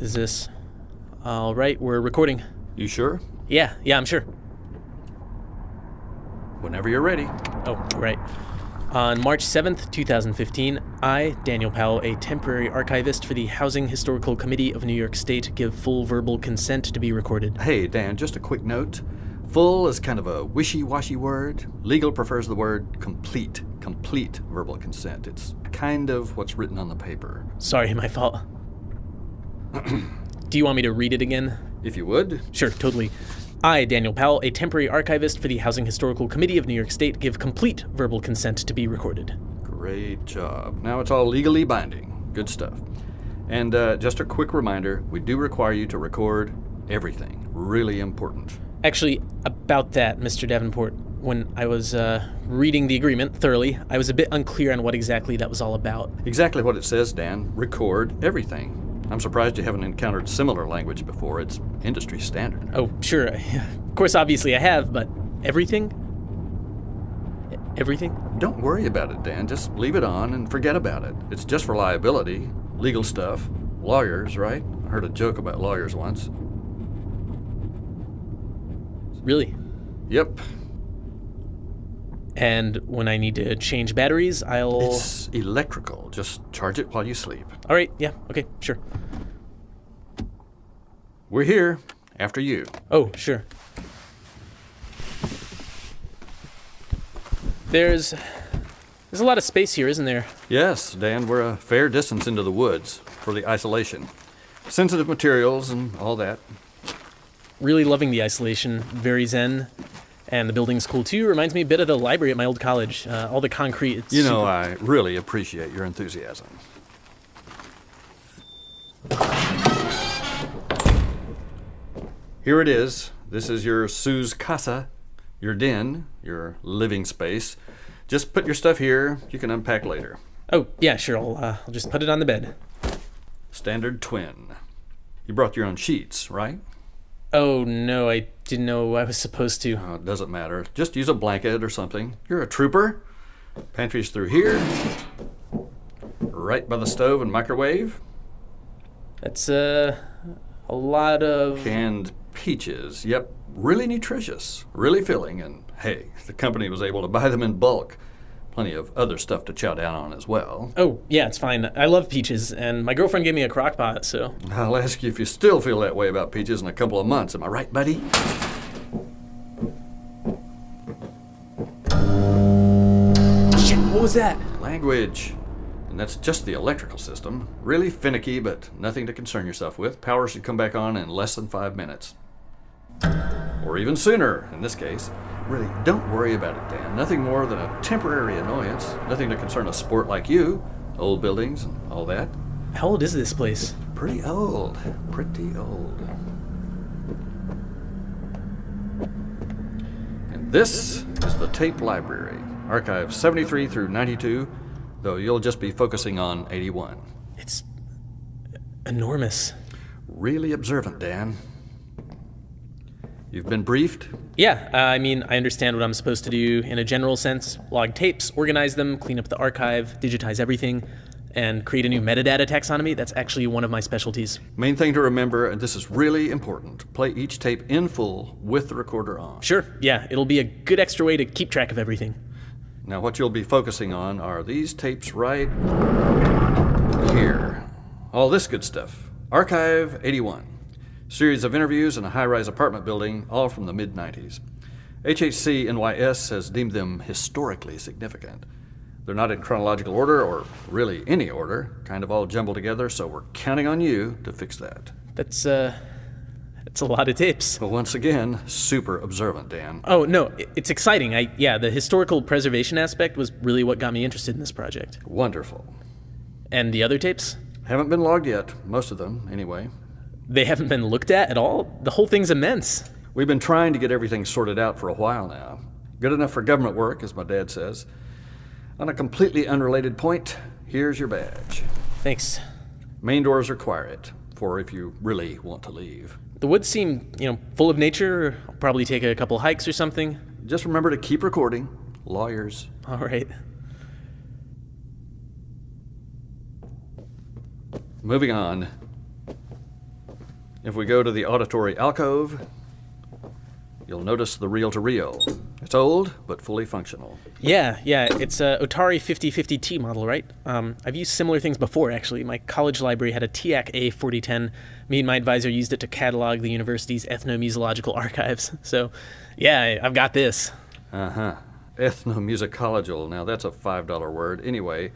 Is this... All right, we're recording. You sure? Yeah, I'm sure. Whenever you're ready. Oh, right. On March 7th, 2015, I, Daniel Powell, a temporary archivist for the Housing Historical Committee of New York State, give full verbal consent to be recorded. Hey, Dan, just a quick note. Full is kind of a wishy-washy word. Legal prefers the word complete. Complete verbal consent. It's kind of what's written on the paper. Sorry, my fault. Do you want me to read it again? If you would. Sure, totally. I, Daniel Powell, a temporary archivist for the Housing Historical Committee of New York State, give complete verbal consent to be recorded. Great job. Now it's all legally binding. Good stuff. And just a quick reminder, we do require you to record everything. Really important. Actually, about that, Mr. Davenport, when I was reading the agreement thoroughly, I was a bit unclear on what exactly that was all about. Exactly what it says, Dan. Record everything. I'm surprised you haven't encountered similar language before. It's industry standard. Oh, sure. Of course, obviously I have, but everything? Everything? Don't worry about it, Dan. Just leave it on and forget about it. It's just for liability, legal stuff, lawyers, right? I heard a joke about lawyers once. Really? Yep. And when I need to change batteries, It's electrical. Just charge it while you sleep. All right, yeah, okay, sure. We're here. After you. Oh, sure. There's a lot of space here, isn't there? Yes, Dan, we're a fair distance into the woods for the isolation. Sensitive materials and all that. Really loving the isolation, very zen. And the building's cool too. Reminds me a bit of the library at my old college. All the concrete. It's You know, I really appreciate your enthusiasm. Here it is. This is your Sue's casa, your den, your living space. Just put your stuff here. You can unpack later. Oh, yeah, sure. I'll just put it on the bed. Standard twin. You brought your own sheets, right? Oh, no, I didn't know I was supposed to. Oh, it doesn't matter. Just use a blanket or something. You're a trooper. Pantry's through here. Right by the stove and microwave. That's, a lot of... Canned peaches. Yep, really nutritious, really filling, and hey, the company was able to buy them in bulk. Plenty of other stuff to chow down on as well. Oh, yeah, it's fine. I love peaches, and my girlfriend gave me a crock pot, so... I'll ask you if you still feel that way about peaches in a couple of months. Am I right, buddy? Shit, what was that? Language. And that's just the electrical system. Really finicky, but nothing to concern yourself with. Power should come back on in less than 5 minutes. Or even sooner, in this case. Really, don't worry about it, Dan. Nothing more than a temporary annoyance. Nothing to concern a sport like you. Old buildings and all that. How old is this place? Pretty old. Pretty old. And this is the tape library. Archive 73 through 92, though you'll just be focusing on 81. It's enormous. Really observant, Dan. You've been briefed? Yeah, I mean, I understand what I'm supposed to do in a general sense. Log tapes, organize them, clean up the archive, digitize everything, and create a new metadata taxonomy. That's actually one of my specialties. Main thing to remember, and this is really important, play each tape in full with the recorder on. Sure, yeah, it'll be a good extra way to keep track of everything. Now what you'll be focusing on are these tapes right here. All this good stuff. Archive 81. Series of interviews in a high-rise apartment building, all from the mid-90s. HHC NYS has deemed them historically significant. They're not in chronological order, or really any order, kind of all jumbled together, so we're counting on you to fix that. That's a lot of tapes. But once again, super observant, Dan. Oh, no, it's exciting. The historical preservation aspect was really what got me interested in this project. Wonderful. And the other tapes? Haven't been logged yet, most of them, anyway. They haven't been looked at all? The whole thing's immense. We've been trying to get everything sorted out for a while now. Good enough for government work, as my dad says. On a completely unrelated point, here's your badge. Thanks. Main doors require it, for if you really want to leave. The woods seem, full of nature. I'll probably take a couple hikes or something. Just remember to keep recording. Lawyers. All right. Moving on. If we go to the auditory alcove, you'll notice the reel-to-reel. It's old, but fully functional. Yeah, it's a Otari 5050T model, right? I've used similar things before, actually. My college library had a TIAC A4010. Me and my advisor used it to catalog the university's ethnomusicological archives. So, yeah, I've got this. Uh-huh. Ethnomusicological. Now, that's a $5 word. Anyway,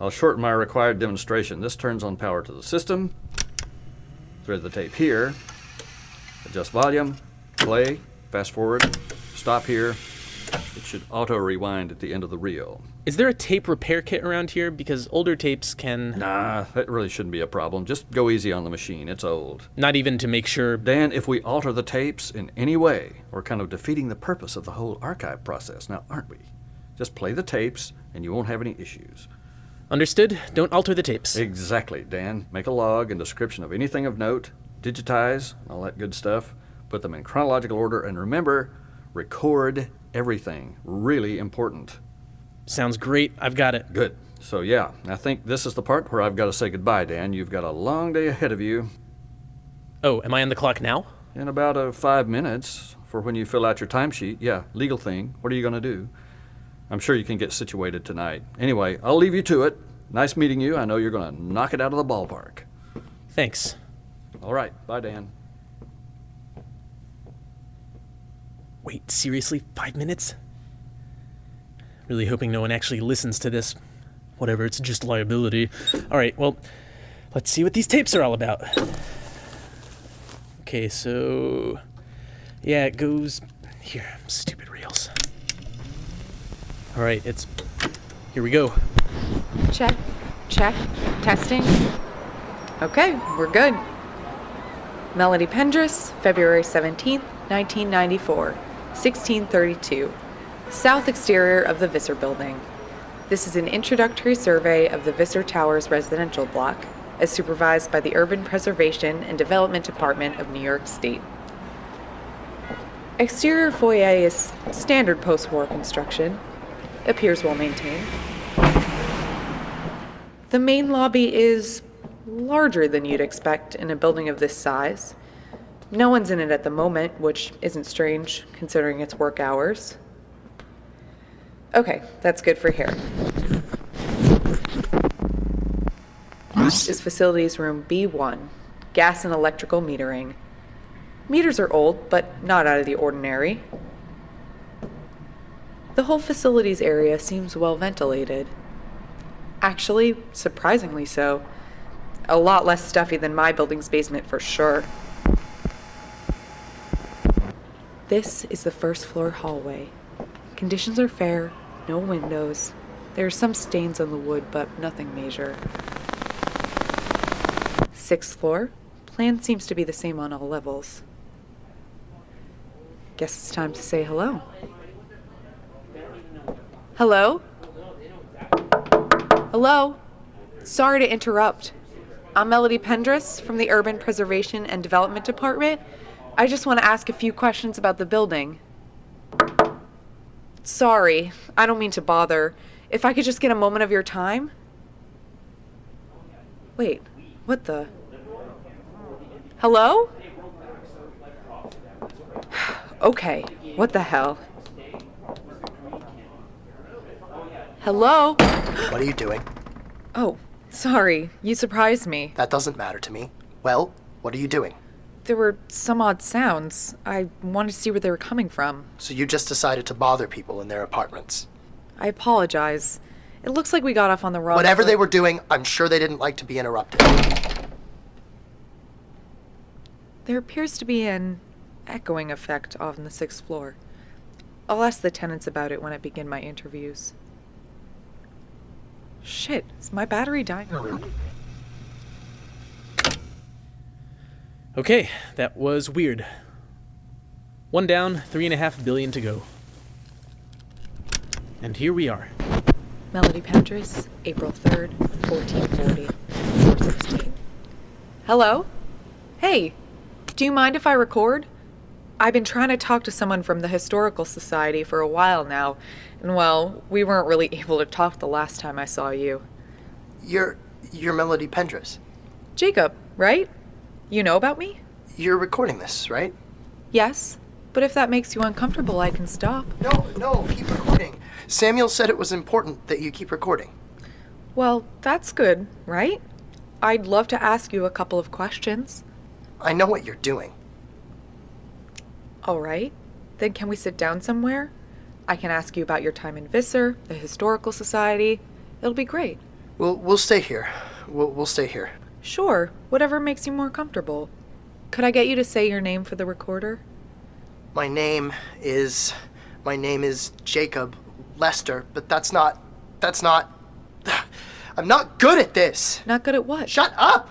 I'll shorten my required demonstration. This turns on power to the system. Thread the tape here. Adjust volume. Play. Fast forward. Stop here. It should auto-rewind at the end of the reel. Is there a tape repair kit around here? Because older tapes can... Nah, that really shouldn't be a problem. Just go easy on the machine. It's old. Not even to make sure... Dan, if we alter the tapes in any way, we're kind of defeating the purpose of the whole archive process, now aren't we? Just play the tapes, and you won't have any issues. Understood. Don't alter the tapes. Exactly, Dan. Make a log and description of anything of note, digitize, all that good stuff, put them in chronological order, and remember, record everything. Really important. Sounds great. I've got it. Good. So yeah, I think this is the part where I've got to say goodbye, Dan. You've got a long day ahead of you. Oh, am I on the clock now? In about 5 minutes for when you fill out your timesheet. Yeah, legal thing. What are you going to do? I'm sure you can get situated tonight. Anyway, I'll leave you to it. Nice meeting you. I know you're going to knock it out of the ballpark. Thanks. All right. Bye, Dan. Wait, seriously? 5 minutes? Really hoping no one actually listens to this. Whatever, it's just liability. Alright, well, let's see what these tapes are all about. Okay, so... yeah, it goes... here, stupid reels. Alright, it's... here we go. Check, testing. Okay, we're good. Melody Pendras, February 17th, 1994, 1632. South exterior of the Visser Building. This is an introductory survey of the Visser Towers residential block, as supervised by the Urban Preservation and Development Department of New York State. Exterior foyer is standard post-war construction. Appears well maintained. The main lobby is larger than you'd expect in a building of this size. No one's in it at the moment, which isn't strange considering its work hours. Okay, that's good for here. This is facilities room B1, gas and electrical metering. Meters are old, but not out of the ordinary. The whole facilities area seems well ventilated. Actually, surprisingly so. A lot less stuffy than my building's basement for sure. This is the first floor hallway. Conditions are fair, no windows. There are some stains on the wood, but nothing major. 6th floor. Plan seems to be the same on all levels. Guess it's time to say hello. Hello? Hello? Sorry to interrupt. I'm Melody Pendras from the Urban Preservation and Development Department. I just want to ask a few questions about the building. Sorry, I don't mean to bother. If I could just get a moment of your time? Wait, what the? Hello? Okay, what the hell? Hello? What are you doing? Oh, sorry, you surprised me. That doesn't matter to me. Well, what are you doing? There were some odd sounds. I wanted to see where they were coming from. So you just decided to bother people in their apartments. I apologize. It looks like we got off on the wrong Whatever foot. they were doing, I'm sure they didn't like to be interrupted. There appears to be an echoing effect on the 6th floor. I'll ask the tenants about it when I begin my interviews. Shit, is my battery dying already? Okay, that was weird. 1 down, 3.5 billion to go. And here we are. Melody Pendras, April 3rd, 1440, 4:16. Hello? Hey, do you mind if I record? I've been trying to talk to someone from the Historical Society for a while now, and well, we weren't really able to talk the last time I saw you. You're Melody Pendras. Jacob, right? You know about me? You're recording this, right? Yes, but if that makes you uncomfortable, I can stop. No, keep recording. Samuel said it was important that you keep recording. Well, that's good, right? I'd love to ask you a couple of questions. I know what you're doing. All right. Then can we sit down somewhere? I can ask you about your time in Visser, the Historical Society. It'll be great. We'll stay here. We'll stay here. Sure, whatever makes you more comfortable. Could I get you to say your name for the recorder? My name is Jacob Lester, but that's not, I'm not good at this. Not good at what? Shut up!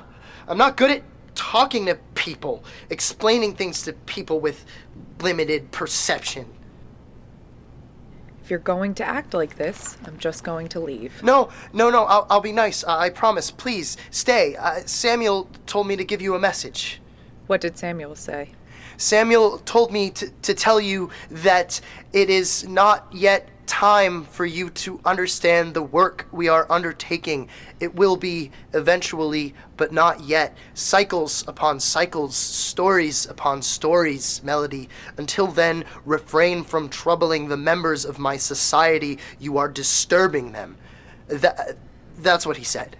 I'm not good at talking to people, explaining things to people with limited perception. If you're going to act like this, I'm just going to leave. No, I'll be nice. I promise. Please, stay. Samuel told me to give you a message. What did Samuel say? Samuel told me to tell you that it is not yet time for you to understand the work we are undertaking. It will be eventually, but not yet. Cycles upon cycles, stories upon stories, Melody. Until then, refrain from troubling the members of my society. You are disturbing them. That's what he said.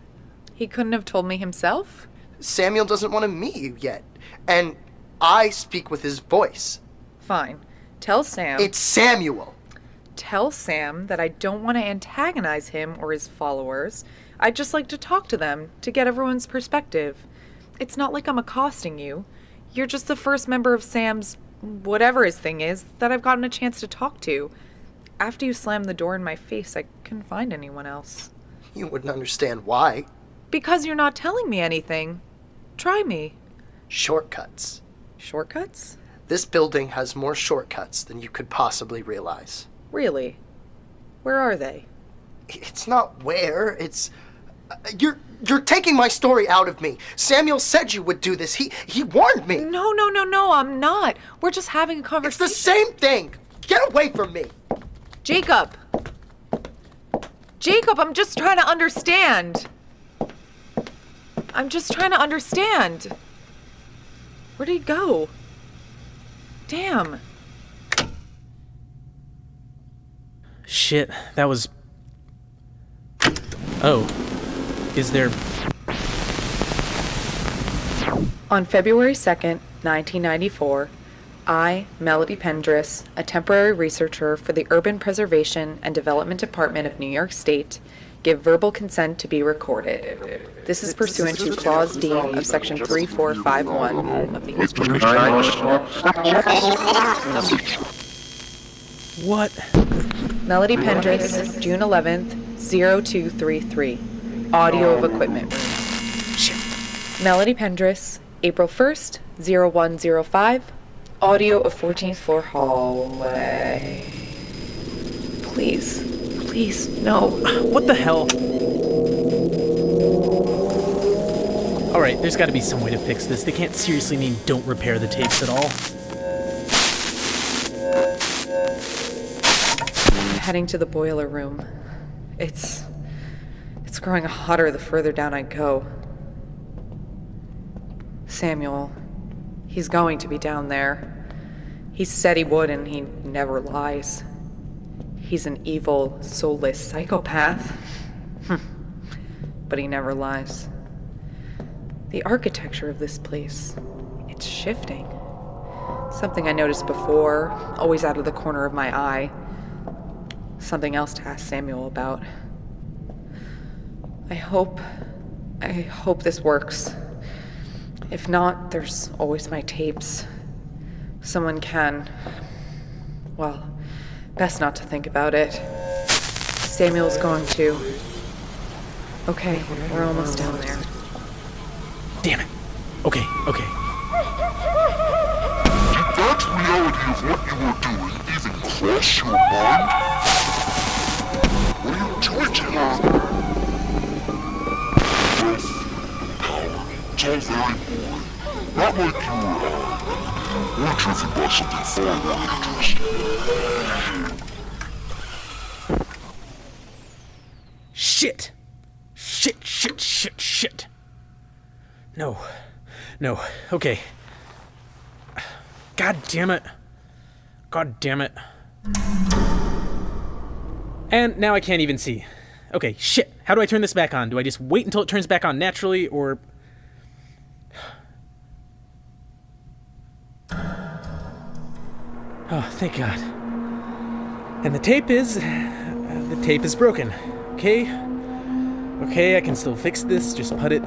He couldn't have told me himself? Samuel doesn't want to meet you yet. And I speak with his voice. Fine. Tell Sam. It's Samuel. Tell Sam that I don't want to antagonize him or his followers. I'd just like to talk to them to get everyone's perspective. It's not like I'm accosting you. You're just the first member of Sam's, whatever his thing is, that I've gotten a chance to talk to. After you slammed the door in my face, I couldn't find anyone else. You wouldn't understand why. Because you're not telling me anything. Try me. Shortcuts. Shortcuts? This building has more shortcuts than you could possibly realize. Really? Where are they? It's not where, it's... You're taking my story out of me. Samuel said you would do this. He warned me. No, I'm not. We're just having a conversation. It's the same thing. Get away from me. Jacob, I'm just trying to understand. Where'd he go? Damn. Shit, that was... Oh. Is there... On February 2nd, 1994, I, Melody Pendras, a temporary researcher for the Urban Preservation and Development Department of New York State, give verbal consent to be recorded. This is pursuant to Clause D of Section 3451 of the What? Melody Pendras, June 11th, 0233. Audio of equipment. Shit. Melody Pendras, April 1st, 0105. Audio of 14th floor hallway. Please, no. What the hell? Alright, there's gotta be some way to fix this. They can't seriously mean don't repair the tapes at all. I'm heading to the boiler room. It's growing hotter the further down I go. Samuel, he's going to be down there. He said he would, and he never lies. He's an evil, soulless psychopath. But he never lies. The architecture of this place, it's shifting. Something I noticed before, always out of the corner of my eye. Something else to ask Samuel about. I hope this works. If not, there's always my tapes. Someone can... Well, best not to think about it. Samuel's going to... Okay, we're almost down there. Damn it. Okay. Did that reality of what you were doing even cross your mind? What are you doing here? Power. It's all very boring. Not like you were driven by something far more interesting. Shit. No. Okay. God damn it. God damn it. And now I can't even see. Okay, shit. How do I turn this back on? Do I just wait until it turns back on naturally, or... Oh, thank God. And the tape is broken. Okay, I can still fix this. Just put it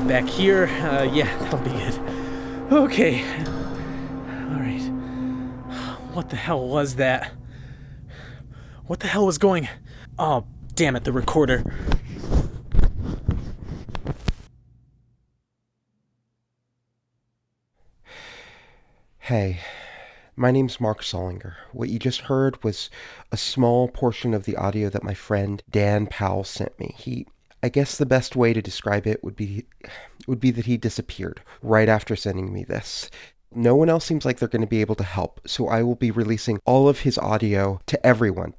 back here. Yeah, that'll be good. Okay. All right. What the hell was that? What the hell was going... Oh, damn it, the recorder. Hey, my name's Mark Solinger. What you just heard was a small portion of the audio that my friend Dan Powell sent me. I guess the best way to describe it would be that he disappeared right after sending me this. No one else seems like they're going to be able to help, so I will be releasing all of his audio to everyone.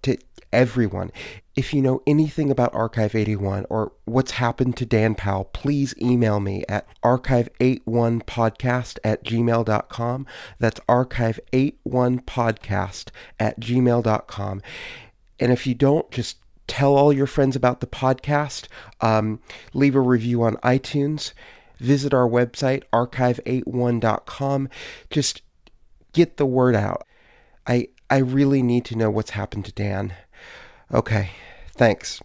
If you know anything about Archive 81 or what's happened to Dan Powell, please email me at archive81podcast@gmail.com. That's archive81podcast@gmail.com. And if you don't, just tell all your friends about the podcast. Leave a review on iTunes. Visit our website, archive81.com. Just get the word out. I really need to know what's happened to Dan. Okay, thanks.